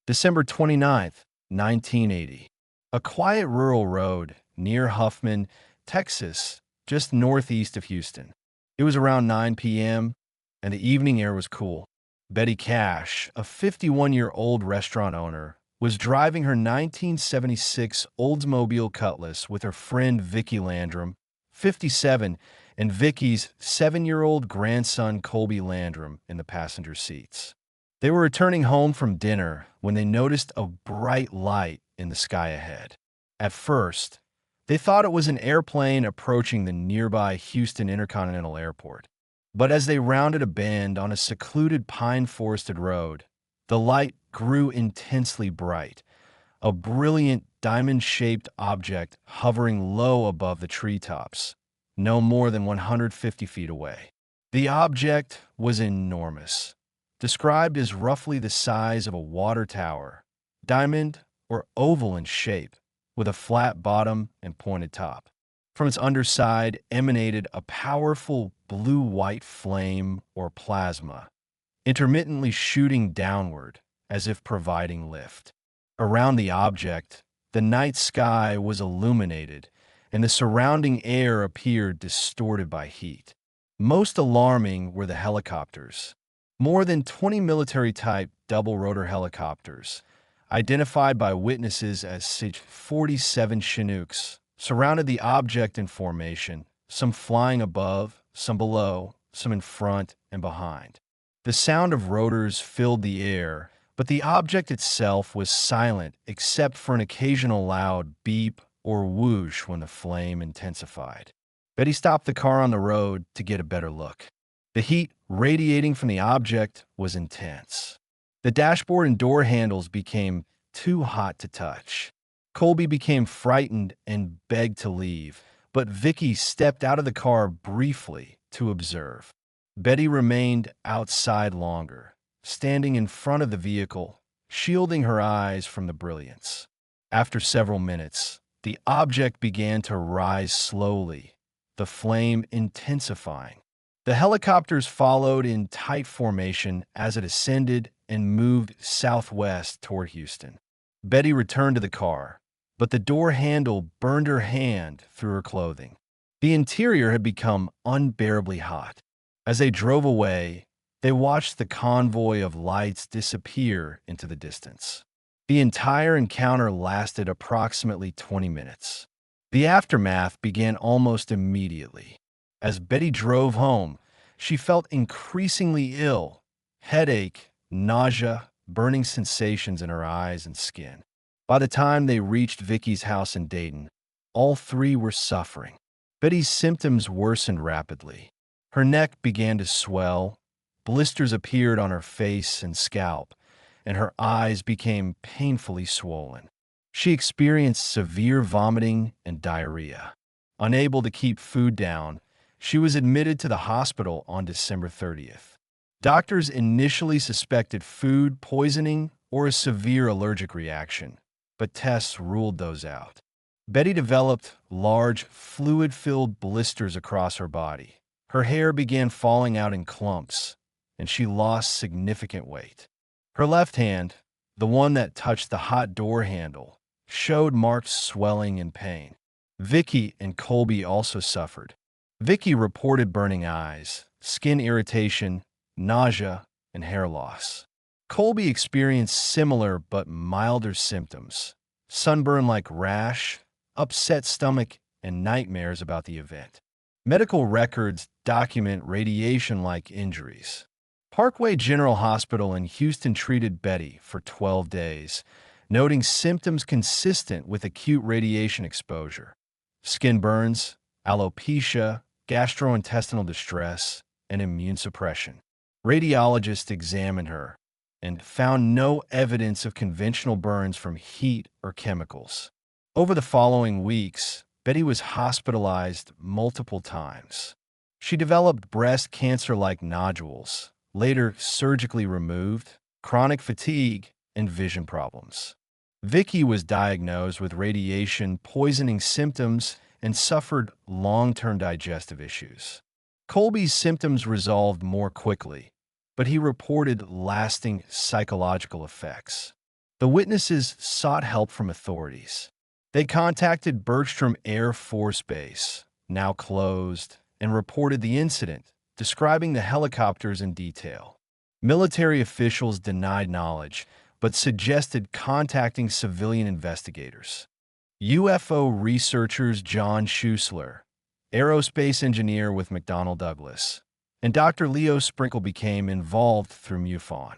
December 29th, 1980. A quiet rural road near Huffman, Texas, just northeast of Houston. It was around 9 p.m., and the evening air was cool. Betty Cash, a 51-year-old restaurant owner, was driving her 1976 Oldsmobile Cutlass with her friend Vickie Landrum, 57, and Vickie's 7-year-old grandson Colby Landrum in the passenger seats. They were returning home from dinner when they noticed a bright light in the sky ahead. At first, they thought it was an airplane approaching the nearby Houston Intercontinental Airport. But as they rounded a bend on a secluded pine-forested road, the light grew intensely bright, a brilliant diamond-shaped object hovering low above the treetops, no more than 150 feet away. The object was enormous, described as roughly the size of a water tower, diamond or oval in shape, with a flat bottom and pointed top. From its underside emanated a powerful blue-white flame or plasma, intermittently shooting downward as if providing lift. Around the object, the night sky was illuminated, and the surrounding air appeared distorted by heat. Most alarming were the helicopters. More than 20 military-type double-rotor helicopters, identified by witnesses as CH-47 Chinooks, surrounded the object in formation, some flying above, some below, some in front and behind. The sound of rotors filled the air, but the object itself was silent except for an occasional loud beep or whoosh when the flame intensified. Betty stopped the car on the road to get a better look. The heat radiating from the object was intense. The dashboard and door handles became too hot to touch. Colby became frightened and begged to leave, but Vickie stepped out of the car briefly to observe. Betty remained outside longer, standing in front of the vehicle, shielding her eyes from the brilliance. After several minutes, the object began to rise slowly, the flame intensifying. The helicopters followed in tight formation as it ascended and moved southwest toward Houston. Betty returned to the car, but the door handle burned her hand through her clothing. The interior had become unbearably hot. As they drove away, they watched the convoy of lights disappear into the distance. The entire encounter lasted approximately 20 minutes. The aftermath began almost immediately. As Betty drove home, she felt increasingly ill, headache, nausea, burning sensations in her eyes and skin. By the time they reached Vickie's house in Dayton, all three were suffering. Betty's symptoms worsened rapidly. Her neck began to swell, blisters appeared on her face and scalp, and her eyes became painfully swollen. She experienced severe vomiting and diarrhea. Unable to keep food down, she was admitted to the hospital on December 30th. Doctors initially suspected food poisoning or a severe allergic reaction, but tests ruled those out. Betty developed large, fluid-filled blisters across her body. Her hair began falling out in clumps, and she lost significant weight. Her left hand, the one that touched the hot door handle, showed marked swelling and pain. Vickie and Colby also suffered. Vickie reported burning eyes, skin irritation, nausea, and hair loss. Colby experienced similar but milder symptoms: sunburn-like rash, upset stomach, and nightmares about the event. Medical records document radiation-like injuries. Parkway General Hospital in Houston treated Betty for 12 days, noting symptoms consistent with acute radiation exposure: skin burns, alopecia, gastrointestinal distress, and immune suppression. Radiologists examined her and found no evidence of conventional burns from heat or chemicals. Over the following weeks, Betty was hospitalized multiple times. She developed breast cancer-like nodules, later surgically removed, chronic fatigue, and vision problems. Vickie was diagnosed with radiation poisoning symptoms and suffered long-term digestive issues. Colby's symptoms resolved more quickly, but he reported lasting psychological effects. The witnesses sought help from authorities. They contacted Bergstrom Air Force Base, now closed, and reported the incident, describing the helicopters in detail. Military officials denied knowledge, but suggested contacting civilian investigators. UFO researchers John Schuessler, aerospace engineer with McDonnell Douglas, and Dr. Leo Sprinkle became involved through MUFON.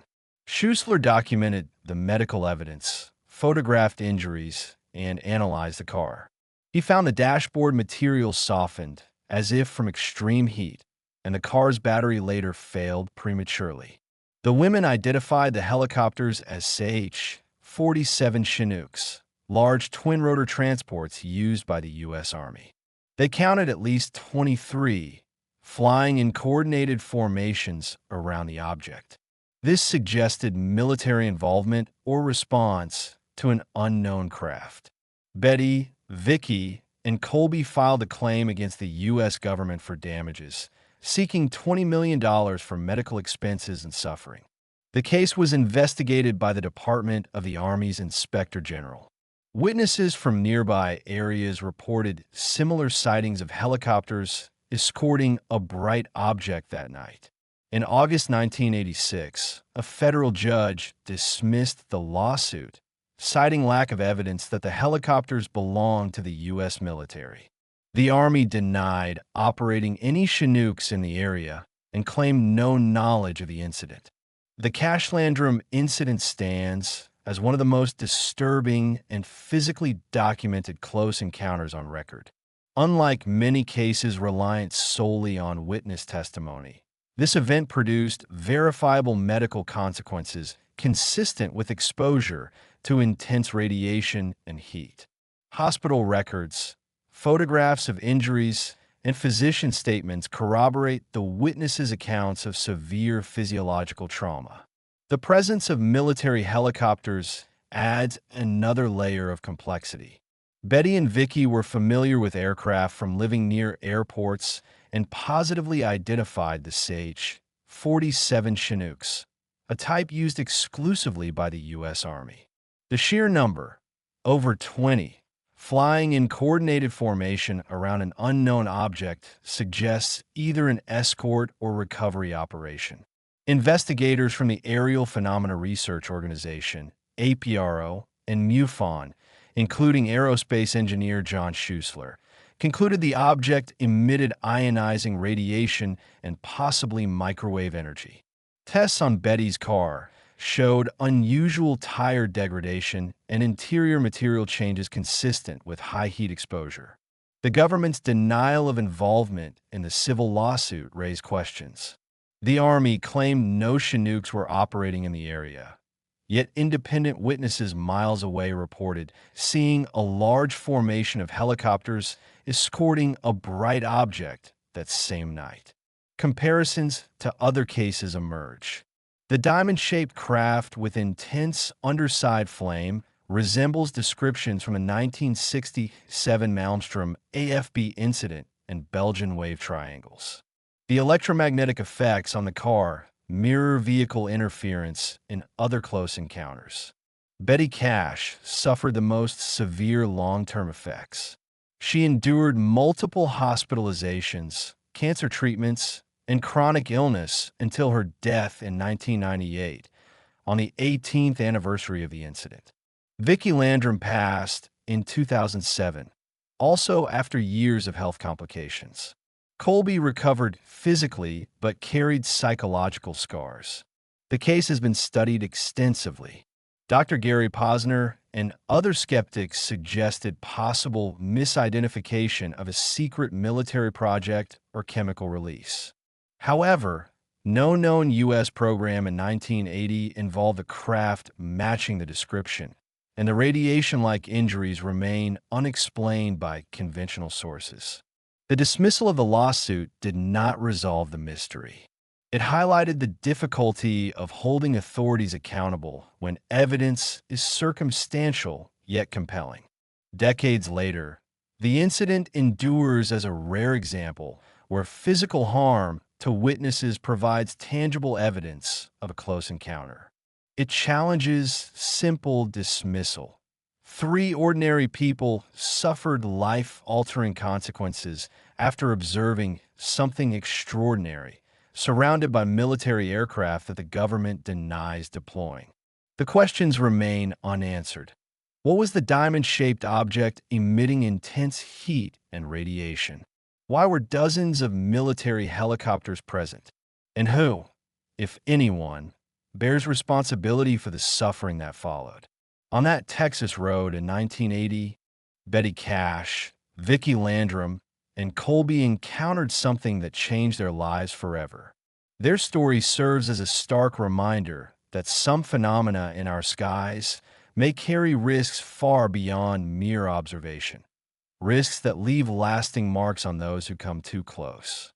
Schuessler documented the medical evidence, photographed injuries, and analyzed the car. He found the dashboard material softened, as if from extreme heat, and the car's battery later failed prematurely. The women identified the helicopters as CH-47 Chinooks, large twin-rotor transports used by the U.S. Army. They counted at least 23, flying in coordinated formations around the object. This suggested military involvement or response to an unknown craft. Betty, Vickie, and Colby filed a claim against the U.S. government for damages, seeking $20 million for medical expenses and suffering. The case was investigated by the Department of the Army's Inspector General. Witnesses from nearby areas reported similar sightings of helicopters escorting a bright object that night. In August 1986, a federal judge dismissed the lawsuit, citing lack of evidence that the helicopters belonged to the U.S. military. The Army denied operating any Chinooks in the area and claimed no knowledge of the incident. The Cash-Landrum incident stands as one of the most disturbing and physically documented close encounters on record. Unlike many cases reliant solely on witness testimony, this event produced verifiable medical consequences consistent with exposure to intense radiation and heat. Hospital records, photographs of injuries, and physician statements corroborate the witnesses' accounts of severe physiological trauma. The presence of military helicopters adds another layer of complexity. Betty and Vickie were familiar with aircraft from living near airports and positively identified the CH-47 Chinooks, a type used exclusively by the U.S. Army. The sheer number, over 20, flying in coordinated formation around an unknown object suggests either an escort or recovery operation. Investigators from the Aerial Phenomena Research Organization, APRO, and MUFON, including aerospace engineer John Schuessler, concluded the object emitted ionizing radiation and possibly microwave energy. Tests on Betty's car showed unusual tire degradation and interior material changes consistent with high heat exposure. The government's denial of involvement in the civil lawsuit raised questions. The Army claimed no Chinooks were operating in the area, yet independent witnesses miles away reported seeing a large formation of helicopters escorting a bright object that same night. Comparisons to other cases emerge. The diamond-shaped craft with intense underside flame resembles descriptions from a 1967 Malmstrom AFB incident and Belgian wave triangles. The electromagnetic effects on the car mirror vehicle interference in other close encounters. Betty Cash suffered the most severe long-term effects. She endured multiple hospitalizations, cancer treatments, and chronic illness until her death in 1998, on the 18th anniversary of the incident. Vickie Landrum passed in 2007, also after years of health complications. Colby recovered physically but carried psychological scars. The case has been studied extensively. Dr. Gary Posner and other skeptics suggested possible misidentification of a secret military project or chemical release. However, no known U.S. program in 1980 involved a craft matching the description, and the radiation-like injuries remain unexplained by conventional sources. The dismissal of the lawsuit did not resolve the mystery. It highlighted the difficulty of holding authorities accountable when evidence is circumstantial yet compelling. Decades later, the incident endures as a rare example where physical harm to witnesses provides tangible evidence of a close encounter. It challenges simple dismissal. Three ordinary people suffered life-altering consequences after observing something extraordinary, surrounded by military aircraft that the government denies deploying. The questions remain unanswered. What was the diamond-shaped object emitting intense heat and radiation? Why were dozens of military helicopters present? And who, if anyone, bears responsibility for the suffering that followed? On that Texas road in 1980, Betty Cash, Vickie Landrum, and Colby encountered something that changed their lives forever. Their story serves as a stark reminder that some phenomena in our skies may carry risks far beyond mere observation, risks that leave lasting marks on those who come too close.